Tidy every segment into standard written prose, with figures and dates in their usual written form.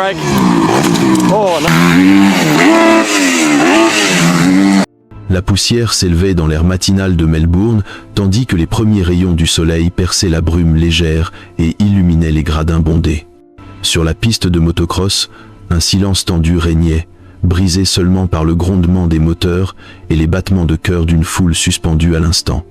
brake. Oh, no. La poussière s'élevait dans l'air matinal de Melbourne, tandis que les premiers rayons du soleil perçaient la brume légère et illuminaient les gradins bondés. Sur la piste de motocross, un silence tendu régnait, brisé seulement par le grondement des moteurs et les battements de cœur d'une foule suspendue à l'instant.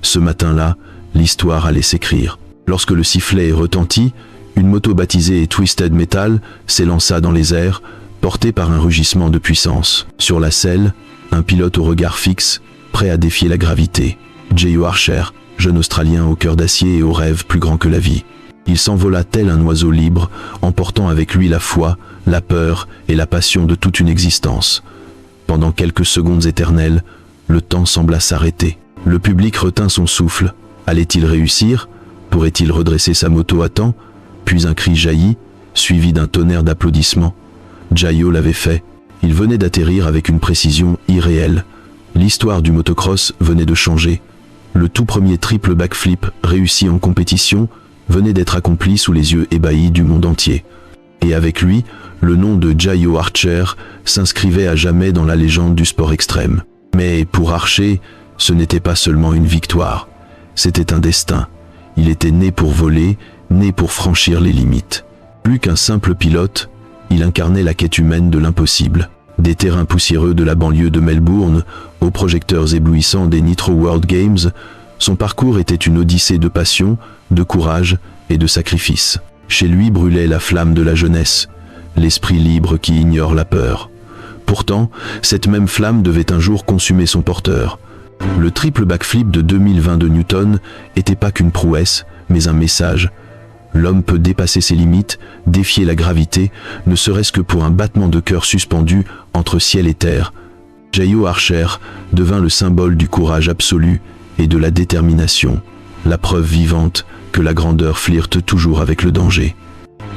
Ce matin-là, l'histoire allait s'écrire. Lorsque le sifflet retentit, une moto baptisée Twisted Metal s'élança dans les airs, portée par un rugissement de puissance. Sur la selle, un pilote au regard fixe, prêt à défier la gravité. Jayo Archer, jeune Australien au cœur d'acier et aux rêves plus grands que la vie. Il s'envola tel un oiseau libre, emportant avec lui la foi, la peur et la passion de toute une existence. Pendant quelques secondes éternelles, le temps sembla s'arrêter. Le public retint son souffle. Allait-il réussir? Pourrait-il redresser sa moto à temps? Puis un cri jaillit, suivi d'un tonnerre d'applaudissements. Jayo l'avait fait. Il venait d'atterrir avec une précision irréelle. L'histoire du motocross venait de changer. Le tout premier triple backflip réussi en compétition venait d'être accompli sous les yeux ébahis du monde entier. Et avec lui, le nom de Jayo Archer s'inscrivait à jamais dans la légende du sport extrême. Mais pour Archer, ce n'était pas seulement une victoire, c'était un destin. Il était né pour voler, né pour franchir les limites. Plus qu'un simple pilote, il incarnait la quête humaine de l'impossible. Des terrains poussiéreux de la banlieue de Melbourne, aux projecteurs éblouissants des Nitro World Games, son parcours était une odyssée de passion, de courage et de sacrifice. Chez lui brûlait la flamme de la jeunesse, l'esprit libre qui ignore la peur. Pourtant, cette même flamme devait un jour consumer son porteur. Le triple backflip de 2020 de Newton n'était pas qu'une prouesse, mais un message. L'homme peut dépasser ses limites, défier la gravité, ne serait-ce que pour un battement de cœur suspendu entre ciel et terre. Jayo Archer devint le symbole du courage absolu et de la détermination, la preuve vivante que la grandeur flirte toujours avec le danger.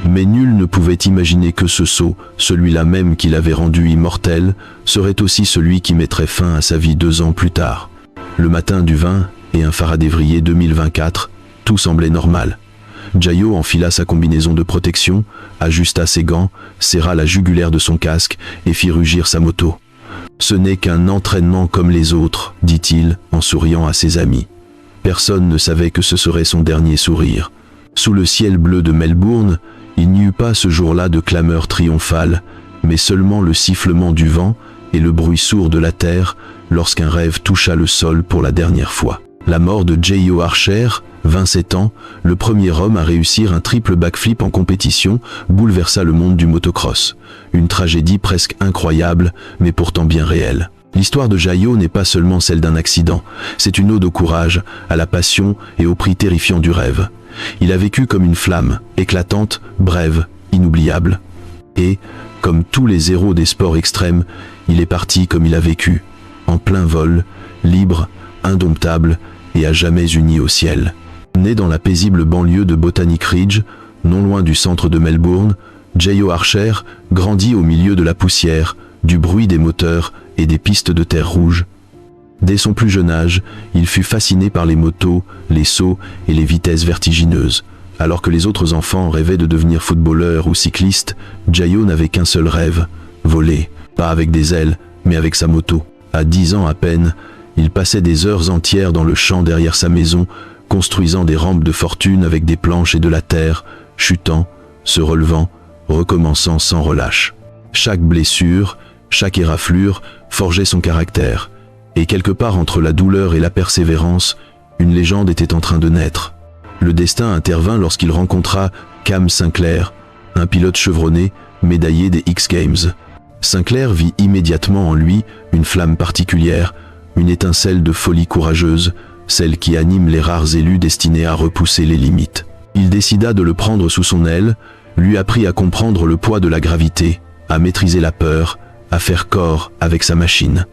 Mais nul ne pouvait imaginer que ce saut, celui-là même qui l'avait rendu immortel, serait aussi celui qui mettrait fin à sa vie 2 ans plus tard. Le matin du 20 et un phare-février 2024, tout semblait normal. Jayo enfila sa combinaison de protection, ajusta ses gants, serra la jugulaire de son casque et fit rugir sa moto. « Ce n'est qu'un entraînement comme les autres », dit-il en souriant à ses amis. Personne ne savait que ce serait son dernier sourire. Sous le ciel bleu de Melbourne, il n'y eut pas ce jour-là de clameur triomphale, mais seulement le sifflement du vent et le bruit sourd de la terre lorsqu'un rêve toucha le sol pour la dernière fois. La mort de Jayo Archer, 27 ans, le premier homme à réussir un triple backflip en compétition, bouleversa le monde du motocross. Une tragédie presque incroyable, mais pourtant bien réelle. L'histoire de Jayo n'est pas seulement celle d'un accident, c'est une ode au courage, à la passion et au prix terrifiant du rêve. Il a vécu comme une flamme, éclatante, brève, inoubliable. Et, comme tous les héros des sports extrêmes, il est parti comme il a vécu, en plein vol, libre, indomptable et à jamais uni au ciel. Né dans la paisible banlieue de Botanic Ridge, non loin du centre de Melbourne, Jayo Archer grandit au milieu de la poussière, du bruit des moteurs et des pistes de terre rouge. Dès son plus jeune âge, il fut fasciné par les motos, les sauts et les vitesses vertigineuses. Alors que les autres enfants rêvaient de devenir footballeurs ou cyclistes, Jayo n'avait qu'un seul rêve, voler, pas avec des ailes, mais avec sa moto. À 10 ans à peine, il passait des heures entières dans le champ derrière sa maison, construisant des rampes de fortune avec des planches et de la terre, chutant, se relevant, recommençant sans relâche. Chaque blessure, chaque éraflure forgeait son caractère. Et quelque part entre la douleur et la persévérance, une légende était en train de naître. Le destin intervint lorsqu'il rencontra Cam Sinclair, un pilote chevronné, médaillé des X Games. Sinclair vit immédiatement en lui une flamme particulière, une étincelle de folie courageuse, celle qui anime les rares élus destinés à repousser les limites. Il décida de le prendre sous son aile, lui apprit à comprendre le poids de la gravité, à maîtriser la peur, à faire corps avec sa machine.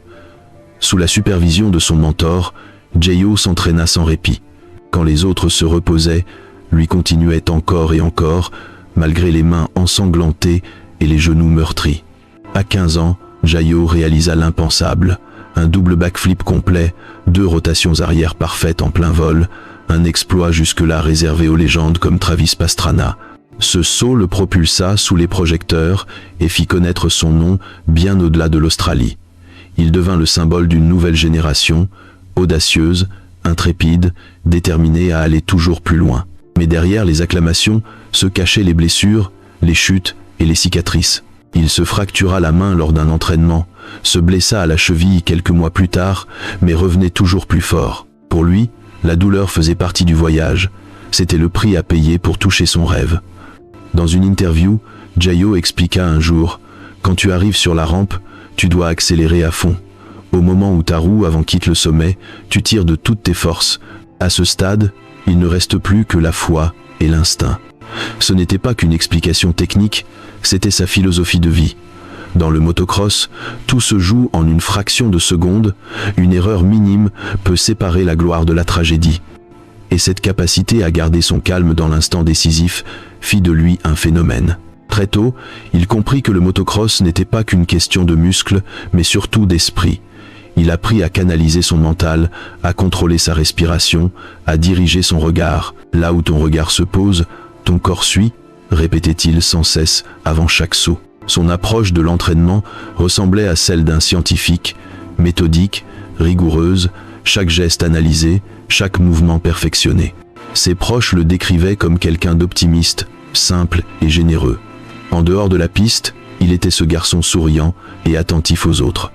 Sous la supervision de son mentor, Jayo s'entraîna sans répit. Quand les autres se reposaient, lui continuait encore et encore, malgré les mains ensanglantées et les genoux meurtris. À 15 ans, Jayo réalisa l'impensable, un double backflip complet, 2 rotations arrière parfaites en plein vol, un exploit jusque-là réservé aux légendes comme Travis Pastrana. Ce saut le propulsa sous les projecteurs et fit connaître son nom bien au-delà de l'Australie. Il devint le symbole d'une nouvelle génération, audacieuse, intrépide, déterminée à aller toujours plus loin. Mais derrière les acclamations se cachaient les blessures, les chutes et les cicatrices. Il se fractura la main lors d'un entraînement, se blessa à la cheville quelques mois plus tard, mais revenait toujours plus fort. Pour lui, la douleur faisait partie du voyage. C'était le prix à payer pour toucher son rêve. Dans une interview, Jayo expliqua un jour « Quand tu arrives sur la rampe, tu dois accélérer à fond. Au moment où ta roue avant quitte le sommet, tu tires de toutes tes forces. À ce stade, il ne reste plus que la foi et l'instinct. » Ce n'était pas qu'une explication technique, c'était sa philosophie de vie. Dans le motocross, tout se joue en une fraction de seconde, une erreur minime peut séparer la gloire de la tragédie. Et cette capacité à garder son calme dans l'instant décisif fit de lui un phénomène. Très tôt, il comprit que le motocross n'était pas qu'une question de muscles, mais surtout d'esprit. Il apprit à canaliser son mental, à contrôler sa respiration, à diriger son regard. Là où ton regard se pose, ton corps suit, répétait-il sans cesse avant chaque saut. Son approche de l'entraînement ressemblait à celle d'un scientifique, méthodique, rigoureuse, chaque geste analysé, chaque mouvement perfectionné. Ses proches le décrivaient comme quelqu'un d'optimiste, simple et généreux. En dehors de la piste, il était ce garçon souriant et attentif aux autres.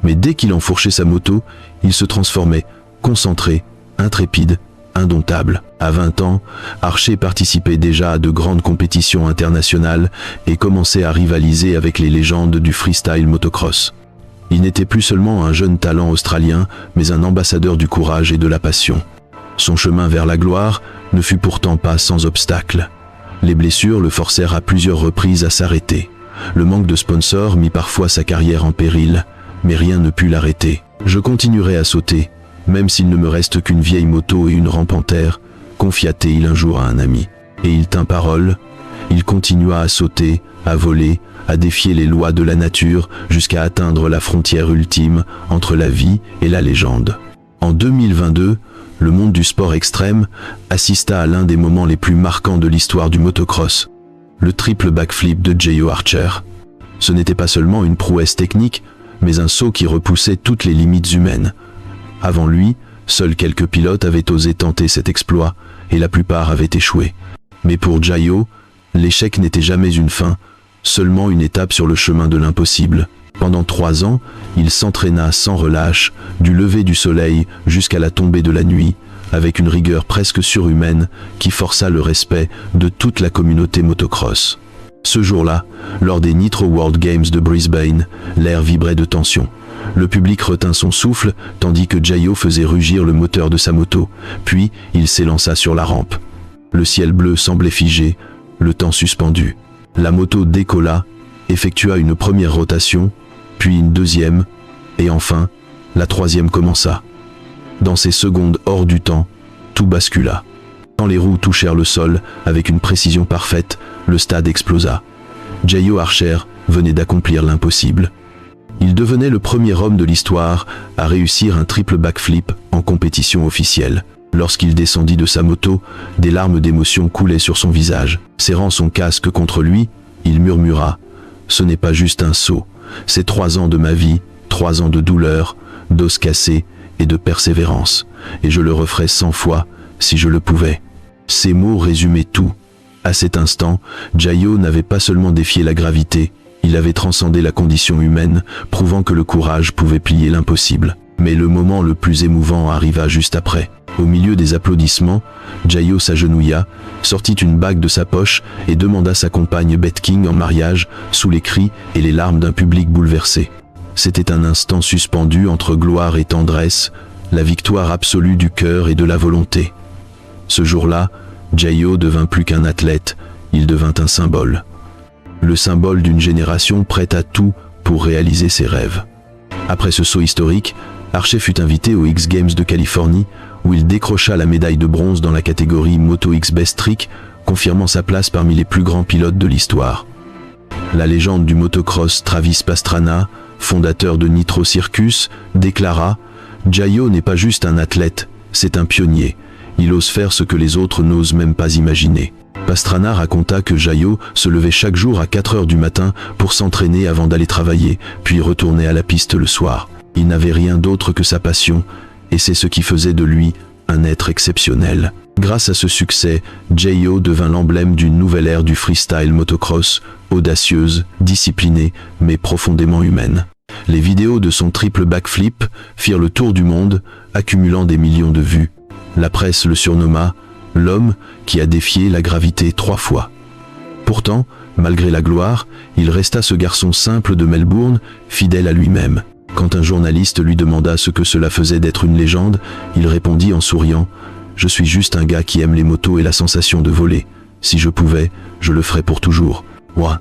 Mais dès qu'il enfourchait sa moto, il se transformait, concentré, intrépide, indomptable. À 20 ans, Archer participait déjà à de grandes compétitions internationales et commençait à rivaliser avec les légendes du freestyle motocross. Il n'était plus seulement un jeune talent australien, mais un ambassadeur du courage et de la passion. Son chemin vers la gloire ne fut pourtant pas sans obstacles. Les blessures le forcèrent à plusieurs reprises à s'arrêter. Le manque de sponsors mit parfois sa carrière en péril, mais rien ne put l'arrêter. « Je continuerai à sauter, même s'il ne me reste qu'une vieille moto et une rampe en terre », confia-t-il un jour à un ami. Et il tint parole. Il continua à sauter, à voler, à défier les lois de la nature jusqu'à atteindre la frontière ultime entre la vie et la légende. En 2022, le monde du sport extrême assista à l'un des moments les plus marquants de l'histoire du motocross, le triple backflip de Jayo Archer. Ce n'était pas seulement une prouesse technique, mais un saut qui repoussait toutes les limites humaines. Avant lui, seuls quelques pilotes avaient osé tenter cet exploit, et la plupart avaient échoué. Mais pour Jayo, l'échec n'était jamais une fin, seulement une étape sur le chemin de l'impossible. Pendant 3 ans, il s'entraîna sans relâche, du lever du soleil jusqu'à la tombée de la nuit, avec une rigueur presque surhumaine qui força le respect de toute la communauté motocross. Ce jour-là, lors des Nitro World Games de Brisbane, l'air vibrait de tension. Le public retint son souffle, tandis que Jayo faisait rugir le moteur de sa moto, puis il s'élança sur la rampe. Le ciel bleu semblait figé, le temps suspendu. La moto décolla, effectua une première rotation, puis une deuxième, et enfin, la troisième commença. Dans ces secondes hors du temps, tout bascula. Quand les roues touchèrent le sol, avec une précision parfaite, le stade explosa. Jayo Archer venait d'accomplir l'impossible. Il devenait le premier homme de l'histoire à réussir un triple backflip en compétition officielle. Lorsqu'il descendit de sa moto, des larmes d'émotion coulaient sur son visage. Serrant son casque contre lui, il murmura « Ce n'est pas juste un saut, c'est 3 ans de ma vie, 3 ans de douleur, d'os cassés et de persévérance, et je le referais 100 fois si je le pouvais. » Ces mots résumaient tout. À cet instant, Jayo n'avait pas seulement défié la gravité, il avait transcendé la condition humaine, prouvant que le courage pouvait plier l'impossible. Mais le moment le plus émouvant arriva juste après. Au milieu des applaudissements, Jayo s'agenouilla, sortit une bague de sa poche et demanda sa compagne Beth King en mariage, sous les cris et les larmes d'un public bouleversé. C'était un instant suspendu entre gloire et tendresse, la victoire absolue du cœur et de la volonté. Ce jour-là, Jayo devint plus qu'un athlète, il devint un symbole. Le symbole d'une génération prête à tout pour réaliser ses rêves. Après ce saut historique, Archer fut invité aux X Games de Californie, où il décrocha la médaille de bronze dans la catégorie Moto X Best Trick, confirmant sa place parmi les plus grands pilotes de l'histoire. La légende du motocross Travis Pastrana, fondateur de Nitro Circus, déclara « Jayo n'est pas juste un athlète, c'est un pionnier. Il ose faire ce que les autres n'osent même pas imaginer. » Pastrana raconta que Jaio se levait chaque jour à 4 heures du matin pour s'entraîner avant d'aller travailler, puis retourner à la piste le soir. Il n'avait rien d'autre que sa passion, et c'est ce qui faisait de lui un être exceptionnel. Grâce à ce succès, Jaio devint l'emblème d'une nouvelle ère du freestyle motocross, audacieuse, disciplinée, mais profondément humaine. Les vidéos de son triple backflip firent le tour du monde, accumulant des millions de vues. La presse le surnomma « l'homme qui a défié la gravité 3 fois ». Pourtant, malgré la gloire, il resta ce garçon simple de Melbourne, fidèle à lui-même. Quand un journaliste lui demanda ce que cela faisait d'être une légende, il répondit en souriant « Je suis juste un gars qui aime les motos et la sensation de voler. Si je pouvais, je le ferais pour toujours. Ouah ».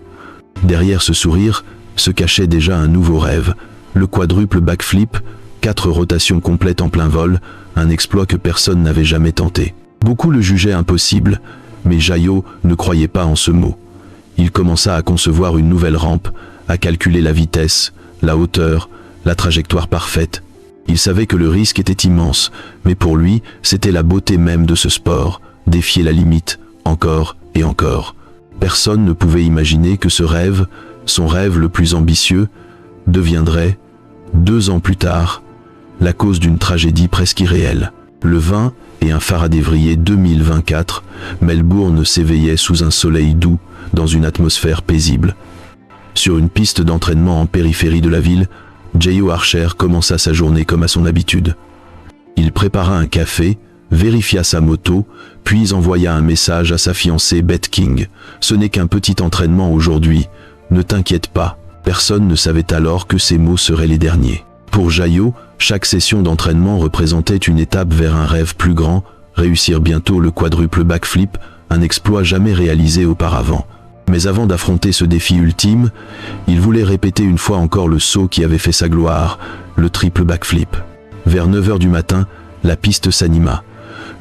Derrière ce sourire se cachait déjà un nouveau rêve, le quadruple backflip, 4 rotations complètes en plein vol, un exploit que personne n'avait jamais tenté. Beaucoup le jugeaient impossible, mais Jaio ne croyait pas en ce mot. Il commença à concevoir une nouvelle rampe, à calculer la vitesse, la hauteur, la trajectoire parfaite. Il savait que le risque était immense, mais pour lui, c'était la beauté même de ce sport, défier la limite, encore et encore. Personne ne pouvait imaginer que ce rêve, son rêve le plus ambitieux, deviendrait, 2 ans plus tard, la cause d'une tragédie presque irréelle. Le 20 et un février 2024, Melbourne s'éveillait sous un soleil doux, dans une atmosphère paisible. Sur une piste d'entraînement en périphérie de la ville, Jaio Archer commença sa journée comme à son habitude. Il prépara un café, vérifia sa moto, puis envoya un message à sa fiancée Beth King. « Ce n'est qu'un petit entraînement aujourd'hui, ne t'inquiète pas ». Personne ne savait alors que ces mots seraient les derniers. Pour Jaio, chaque session d'entraînement représentait une étape vers un rêve plus grand, réussir bientôt le quadruple backflip, un exploit jamais réalisé auparavant. Mais avant d'affronter ce défi ultime, il voulait répéter une fois encore le saut qui avait fait sa gloire, le triple backflip. Vers 9 heures du matin, la piste s'anima.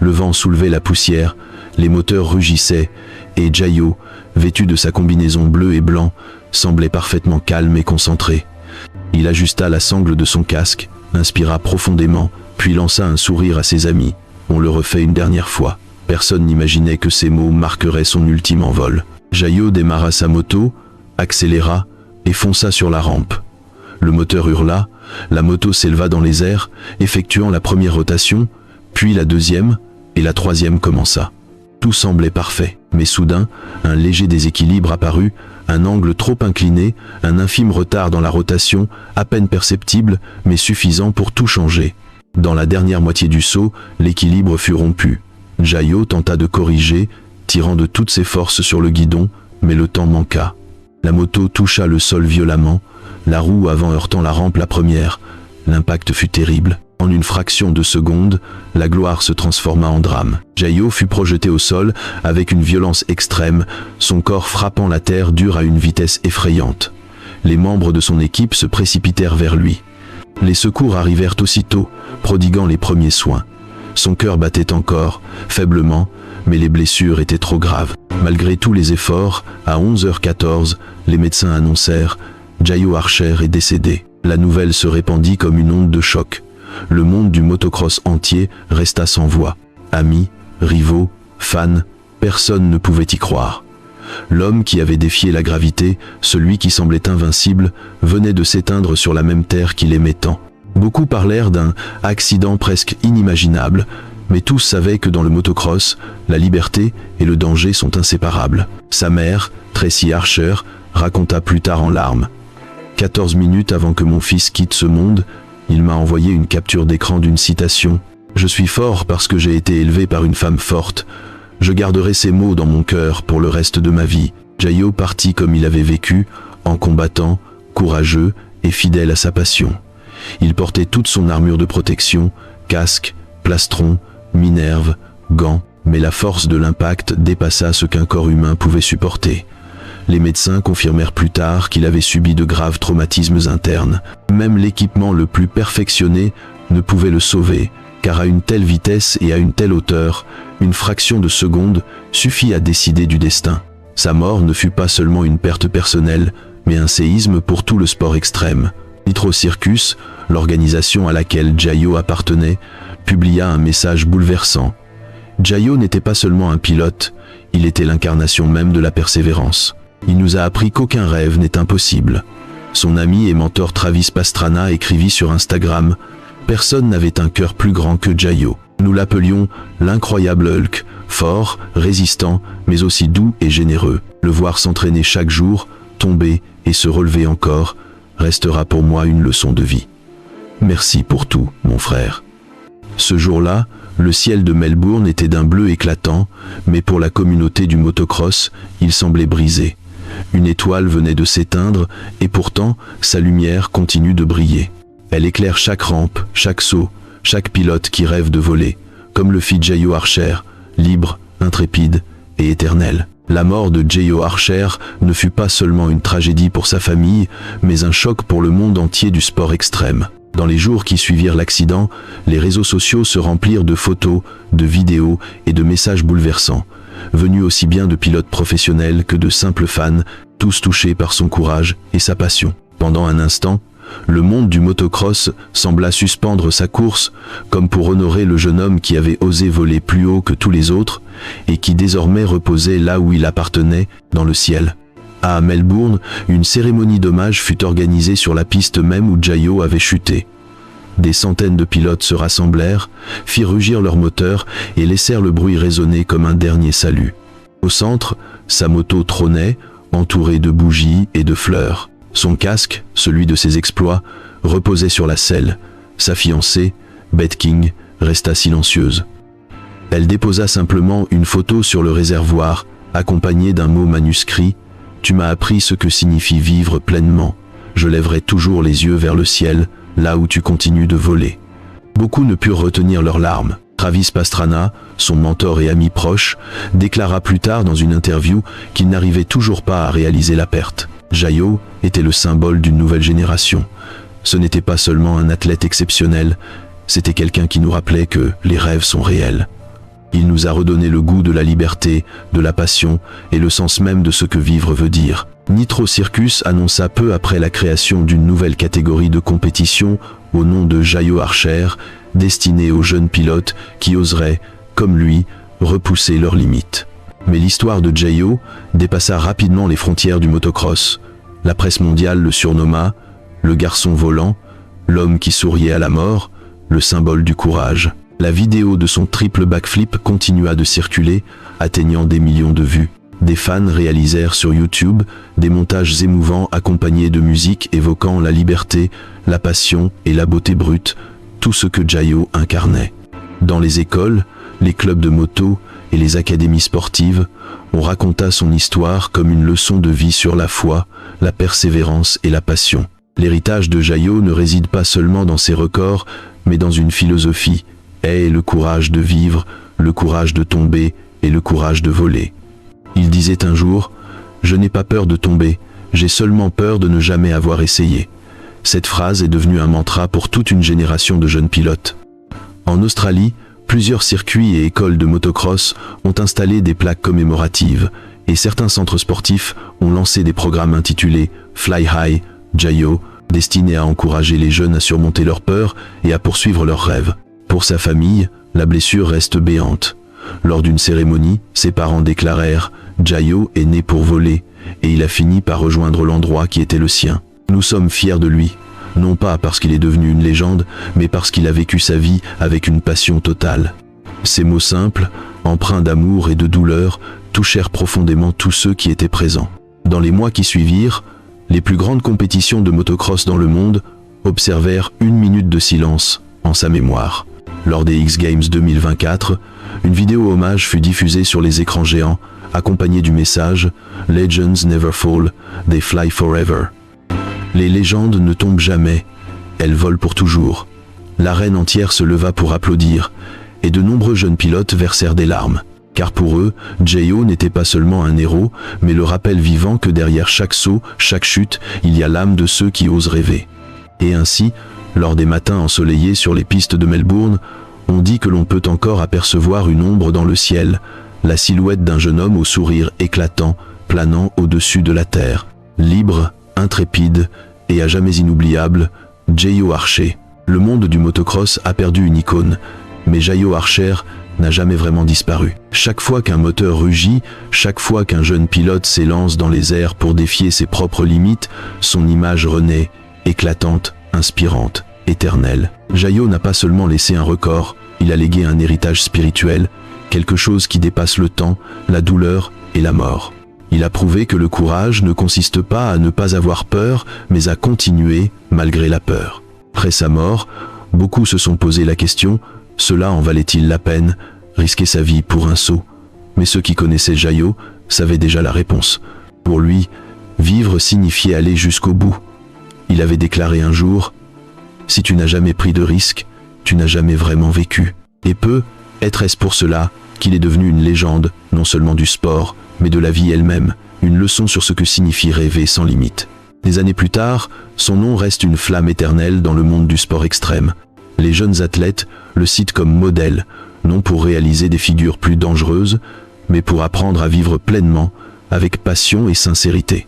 Le vent soulevait la poussière, les moteurs rugissaient, et Jaio, vêtu de sa combinaison bleu et blanc, semblait parfaitement calme et concentré. Il ajusta la sangle de son casque, inspira profondément, puis lança un sourire à ses amis. On le refait une dernière fois. Personne n'imaginait que ces mots marqueraient son ultime envol. Jaio démarra sa moto, accéléra et fonça sur la rampe. Le moteur hurla, la moto s'éleva dans les airs, effectuant la première rotation, puis la deuxième, et la troisième commença. Tout semblait parfait, mais soudain, un léger déséquilibre apparut, un angle trop incliné, un infime retard dans la rotation, à peine perceptible, mais suffisant pour tout changer. Dans la dernière moitié du saut, l'équilibre fut rompu. Jaio tenta de corriger, tirant de toutes ses forces sur le guidon, mais le temps manqua. La moto toucha le sol violemment, la roue avant heurtant la rampe la première. L'impact fut terrible. En une fraction de seconde, la gloire se transforma en drame. Jaio fut projeté au sol avec une violence extrême, son corps frappant la terre dure à une vitesse effrayante. Les membres de son équipe se précipitèrent vers lui. Les secours arrivèrent aussitôt, prodiguant les premiers soins. Son cœur battait encore, faiblement, mais les blessures étaient trop graves. Malgré tous les efforts, à 11h14, les médecins annoncèrent « Jaio Archer est décédé ». La nouvelle se répandit comme une onde de choc. Le monde du motocross entier resta sans voix. Amis, rivaux, fans, personne ne pouvait y croire. L'homme qui avait défié la gravité, celui qui semblait invincible, venait de s'éteindre sur la même terre qu'il aimait tant. Beaucoup parlèrent d'un accident presque inimaginable, mais tous savaient que dans le motocross, la liberté et le danger sont inséparables. Sa mère, Tracy Archer, raconta plus tard en larmes. 14 minutes avant que mon fils quitte ce monde, il m'a envoyé une capture d'écran d'une citation. « Je suis fort parce que j'ai été élevé par une femme forte. Je garderai ces mots dans mon cœur pour le reste de ma vie. » Jaio partit comme il avait vécu, en combattant, courageux et fidèle à sa passion. Il portait toute son armure de protection, casque, plastron, minerve, gants, mais la force de l'impact dépassa ce qu'un corps humain pouvait supporter. Les médecins confirmèrent plus tard qu'il avait subi de graves traumatismes internes. Même l'équipement le plus perfectionné ne pouvait le sauver, car à une telle vitesse et à une telle hauteur, une fraction de seconde suffit à décider du destin. Sa mort ne fut pas seulement une perte personnelle, mais un séisme pour tout le sport extrême. Nitro Circus, l'organisation à laquelle Jaio appartenait, publia un message bouleversant. Jaio n'était pas seulement un pilote, Il était l'incarnation même de la persévérance. Il nous a appris qu'aucun rêve n'est impossible. Son ami et mentor Travis Pastrana écrivit sur Instagram « Personne n'avait un cœur plus grand que Jayo. Nous l'appelions l'incroyable Hulk, fort, résistant, mais aussi doux et généreux. Le voir s'entraîner chaque jour, tomber et se relever encore, restera pour moi une leçon de vie. Merci pour tout, mon frère. » Ce jour-là, le ciel de Melbourne était d'un bleu éclatant, mais pour la communauté du motocross, il semblait brisé. Une étoile venait de s'éteindre, et pourtant, sa lumière continue de briller. Elle éclaire chaque rampe, chaque saut, chaque pilote qui rêve de voler, comme le fit Jayo Archer, libre, intrépide et éternel. La mort de Jayo Archer ne fut pas seulement une tragédie pour sa famille, mais un choc pour le monde entier du sport extrême. Dans les jours qui suivirent l'accident, les réseaux sociaux se remplirent de photos, de vidéos et de messages bouleversants, venus aussi bien de pilotes professionnels que de simples fans, tous touchés par son courage et sa passion. Pendant un instant, le monde du motocross sembla suspendre sa course, comme pour honorer le jeune homme qui avait osé voler plus haut que tous les autres, et qui désormais reposait là où il appartenait, dans le ciel. À Melbourne, une cérémonie d'hommage fut organisée sur la piste même où Jayo avait chuté. Des centaines de pilotes se rassemblèrent, firent rugir leurs moteurs et laissèrent le bruit résonner comme un dernier salut. Au centre, sa moto trônait, entourée de bougies et de fleurs. Son casque, celui de ses exploits, reposait sur la selle. Sa fiancée, Beth King, resta silencieuse. Elle déposa simplement une photo sur le réservoir, accompagnée d'un mot manuscrit. « Tu m'as appris ce que signifie vivre pleinement. Je lèverai toujours les yeux vers le ciel, là où tu continues de voler. » Beaucoup ne purent retenir leurs larmes. Travis Pastrana, son mentor et ami proche, déclara plus tard dans une interview qu'il n'arrivait toujours pas à réaliser la perte. Jayo était le symbole d'une nouvelle génération. Ce n'était pas seulement un athlète exceptionnel, c'était quelqu'un qui nous rappelait que les rêves sont réels. Il nous a redonné le goût de la liberté, de la passion et le sens même de ce que vivre veut dire. Nitro Circus annonça peu après la création d'une nouvelle catégorie de compétition au nom de Jayo Archer, destinée aux jeunes pilotes qui oseraient, comme lui, repousser leurs limites. Mais l'histoire de Jayo dépassa rapidement les frontières du motocross. La presse mondiale le surnomma « le garçon volant », l'homme qui souriait à la mort, le symbole du courage. La vidéo de son triple backflip continua de circuler, atteignant des millions de vues. Des fans réalisèrent sur YouTube des montages émouvants accompagnés de musique évoquant la liberté, la passion et la beauté brute, tout ce que Jayo incarnait. Dans les écoles, les clubs de moto et les académies sportives, on raconta son histoire comme une leçon de vie sur la foi, la persévérance et la passion. L'héritage de Jayo ne réside pas seulement dans ses records, mais dans une philosophie: aie le courage de vivre, le courage de tomber et le courage de voler. Il disait un jour « Je n'ai pas peur de tomber, j'ai seulement peur de ne jamais avoir essayé ». Cette phrase est devenue un mantra pour toute une génération de jeunes pilotes. En Australie, plusieurs circuits et écoles de motocross ont installé des plaques commémoratives et certains centres sportifs ont lancé des programmes intitulés « Fly High, Jayo », destinés à encourager les jeunes à surmonter leurs peurs et à poursuivre leurs rêves. Pour sa famille, la blessure reste béante. Lors d'une cérémonie, ses parents déclarèrent « Jayo est né pour voler et il a fini par rejoindre l'endroit qui était le sien. Nous sommes fiers de lui, non pas parce qu'il est devenu une légende, mais parce qu'il a vécu sa vie avec une passion totale. » Ces mots simples, empreints d'amour et de douleur, touchèrent profondément tous ceux qui étaient présents. Dans les mois qui suivirent, les plus grandes compétitions de motocross dans le monde observèrent 1 minute de silence en sa mémoire. Lors des X Games 2024, une vidéo hommage fut diffusée sur les écrans géants, accompagnée du message « Legends never fall, they fly forever ». Les légendes ne tombent jamais, elles volent pour toujours. L'arène entière se leva pour applaudir, et de nombreux jeunes pilotes versèrent des larmes. Car pour eux, Jayo n'était pas seulement un héros, mais le rappel vivant que derrière chaque saut, chaque chute, il y a l'âme de ceux qui osent rêver. Et ainsi, lors des matins ensoleillés sur les pistes de Melbourne, on dit que l'on peut encore apercevoir une ombre dans le ciel, la silhouette d'un jeune homme au sourire éclatant, planant au-dessus de la terre. Libre, intrépide et à jamais inoubliable, Jayo Archer. Le monde du motocross a perdu une icône, mais Jayo Archer n'a jamais vraiment disparu. Chaque fois qu'un moteur rugit, chaque fois qu'un jeune pilote s'élance dans les airs pour défier ses propres limites, son image renaît, éclatante, inspirante, éternelle. Jayo n'a pas seulement laissé un record, il a légué un héritage spirituel, quelque chose qui dépasse le temps, la douleur et la mort. Il a prouvé que le courage ne consiste pas à ne pas avoir peur, mais à continuer malgré la peur. Après sa mort, beaucoup se sont posé la question, cela en valait-il la peine, risquer sa vie pour un sot? Mais ceux qui connaissaient Jayo savaient déjà la réponse. Pour lui, vivre signifiait aller jusqu'au bout. Il avait déclaré un jour, « Si tu n'as jamais pris de risque, tu n'as jamais vraiment vécu. » Et est-ce pour cela qu'il est devenu une légende, non seulement du sport, mais de la vie elle-même, une leçon sur ce que signifie rêver sans limite. Des années plus tard, son nom reste une flamme éternelle dans le monde du sport extrême. Les jeunes athlètes le citent comme modèle, non pour réaliser des figures plus dangereuses, mais pour apprendre à vivre pleinement, avec passion et sincérité.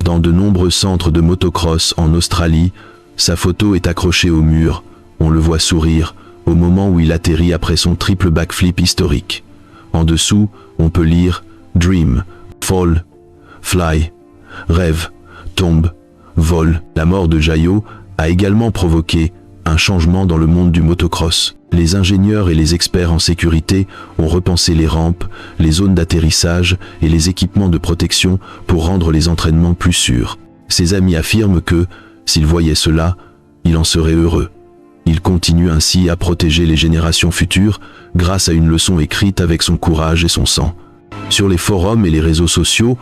Dans de nombreux centres de motocross en Australie, sa photo est accrochée au mur, on le voit sourire, au moment où il atterrit après son triple backflip historique. En dessous, on peut lire « Dream »,« Fall »,« Fly »,« Rêve »,« Tombe »,« Vol ». La mort de Jayo a également provoqué un changement dans le monde du motocross. Les ingénieurs et les experts en sécurité ont repensé les rampes, les zones d'atterrissage et les équipements de protection pour rendre les entraînements plus sûrs. Ses amis affirment que, s'il voyait cela, il en serait heureux. Il continue ainsi à protéger les générations futures grâce à une leçon écrite avec son courage et son sang. Sur les forums et les réseaux sociaux,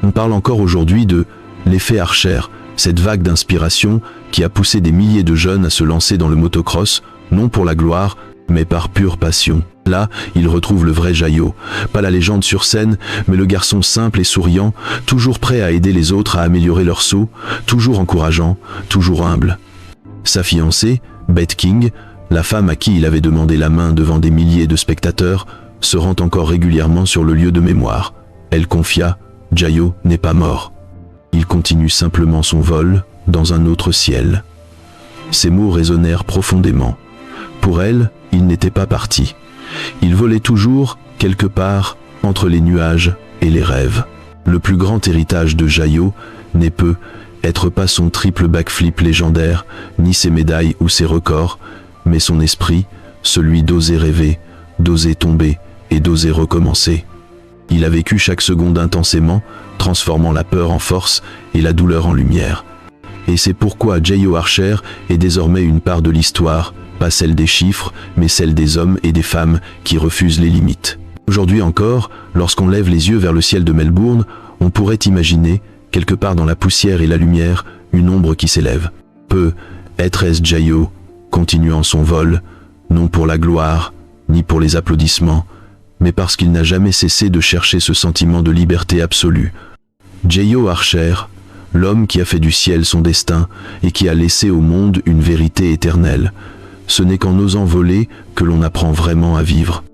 on parle encore aujourd'hui de l'effet Archer, cette vague d'inspiration qui a poussé des milliers de jeunes à se lancer dans le motocross, non pour la gloire, mais par pure passion. Là, ils retrouvent le vrai Jayo, pas la légende sur scène, mais le garçon simple et souriant, toujours prêt à aider les autres à améliorer leur saut, toujours encourageant, toujours humble. Sa fiancée, Beth King, la femme à qui il avait demandé la main devant des milliers de spectateurs, se rend encore régulièrement sur le lieu de mémoire. Elle confia « Jayo n'est pas mort. Il continue simplement son vol dans un autre ciel. » Ces mots résonnèrent profondément. Pour elle, il n'était pas parti. Il volait toujours, quelque part, entre les nuages et les rêves. Le plus grand héritage de Jayo n'est peut-être pas son triple backflip légendaire, ni ses médailles ou ses records, mais son esprit, celui d'oser rêver, d'oser tomber et d'oser recommencer. Il a vécu chaque seconde intensément, transformant la peur en force et la douleur en lumière. Et c'est pourquoi Jayo Archer est désormais une part de l'histoire, pas celle des chiffres, mais celle des hommes et des femmes qui refusent les limites. Aujourd'hui encore, lorsqu'on lève les yeux vers le ciel de Melbourne, on pourrait imaginer, quelque part dans la poussière et la lumière, une ombre qui s'élève. Peut-être Jayo, continuant son vol, non pour la gloire, ni pour les applaudissements, mais parce qu'il n'a jamais cessé de chercher ce sentiment de liberté absolue. Jayo Archer, l'homme qui a fait du ciel son destin et qui a laissé au monde une vérité éternelle. Ce n'est qu'en osant voler que l'on apprend vraiment à vivre.